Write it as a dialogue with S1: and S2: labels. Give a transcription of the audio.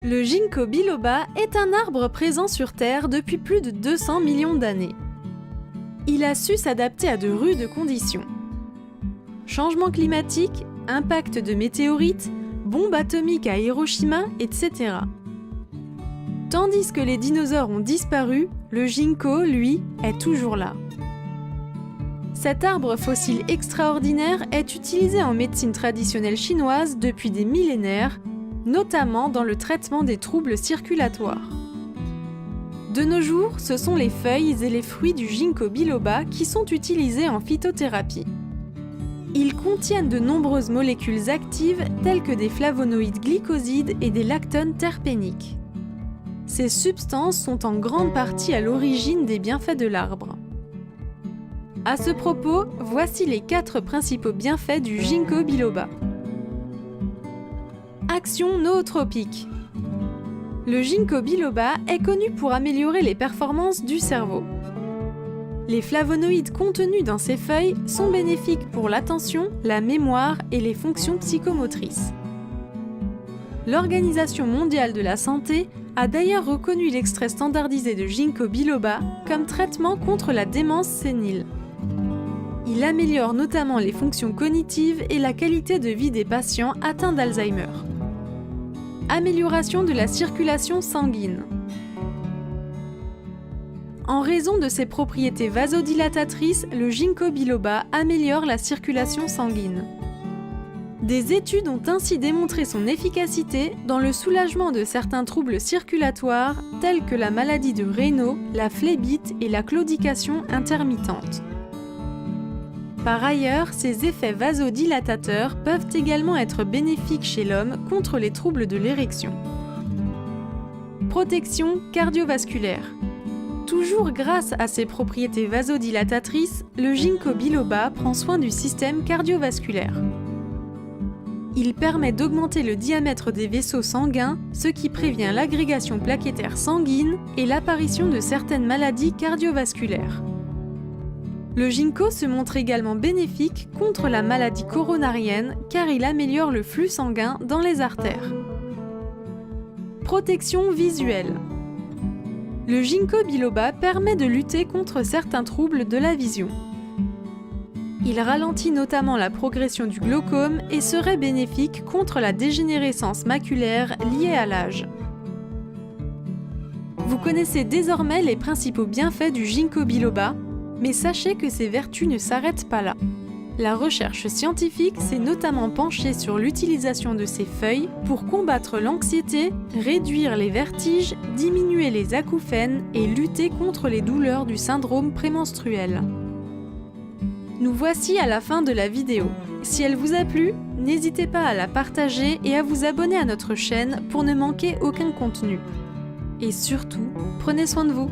S1: Le ginkgo biloba est un arbre présent sur Terre depuis plus de 200 millions d'années. Il a su s'adapter à de rudes conditions. Changement climatique, impact de météorites, bombes atomiques à Hiroshima, etc. Tandis que les dinosaures ont disparu, le ginkgo, lui, est toujours là. Cet arbre fossile extraordinaire est utilisé en médecine traditionnelle chinoise depuis des millénaires, notamment dans le traitement des troubles circulatoires. De nos jours, ce sont les feuilles et les fruits du ginkgo biloba qui sont utilisés en phytothérapie. Ils contiennent de nombreuses molécules actives telles que des flavonoïdes glycosides et des lactones terpéniques. Ces substances sont en grande partie à l'origine des bienfaits de l'arbre. À ce propos, voici les 4 principaux bienfaits du ginkgo biloba. Action nootropique. Le ginkgo biloba est connu pour améliorer les performances du cerveau. Les flavonoïdes contenus dans ces feuilles sont bénéfiques pour l'attention, la mémoire et les fonctions psychomotrices. L'Organisation mondiale de la santé a d'ailleurs reconnu l'extrait standardisé de ginkgo biloba comme traitement contre la démence sénile. Il améliore notamment les fonctions cognitives et la qualité de vie des patients atteints d'Alzheimer. Amélioration de la circulation sanguine. En raison de ses propriétés vasodilatatrices, le ginkgo biloba améliore la circulation sanguine. Des études ont ainsi démontré son efficacité dans le soulagement de certains troubles circulatoires tels que la maladie de Raynaud, la phlébite et la claudication intermittente. Par ailleurs, ces effets vasodilatateurs peuvent également être bénéfiques chez l'homme contre les troubles de l'érection. Protection cardiovasculaire. Toujours grâce à ses propriétés vasodilatatrices, le ginkgo biloba prend soin du système cardiovasculaire. Il permet d'augmenter le diamètre des vaisseaux sanguins, ce qui prévient l'agrégation plaquettaire sanguine et l'apparition de certaines maladies cardiovasculaires. Le ginkgo se montre également bénéfique contre la maladie coronarienne car il améliore le flux sanguin dans les artères. Protection visuelle. Le ginkgo biloba permet de lutter contre certains troubles de la vision. Il ralentit notamment la progression du glaucome et serait bénéfique contre la dégénérescence maculaire liée à l'âge. Vous connaissez désormais les principaux bienfaits du ginkgo biloba, mais sachez que ses vertus ne s'arrêtent pas là. La recherche scientifique s'est notamment penchée sur l'utilisation de ces feuilles pour combattre l'anxiété, réduire les vertiges, diminuer les acouphènes et lutter contre les douleurs du syndrome prémenstruel. Nous voici à la fin de la vidéo. Si elle vous a plu, n'hésitez pas à la partager et à vous abonner à notre chaîne pour ne manquer aucun contenu. Et surtout, prenez soin de vous.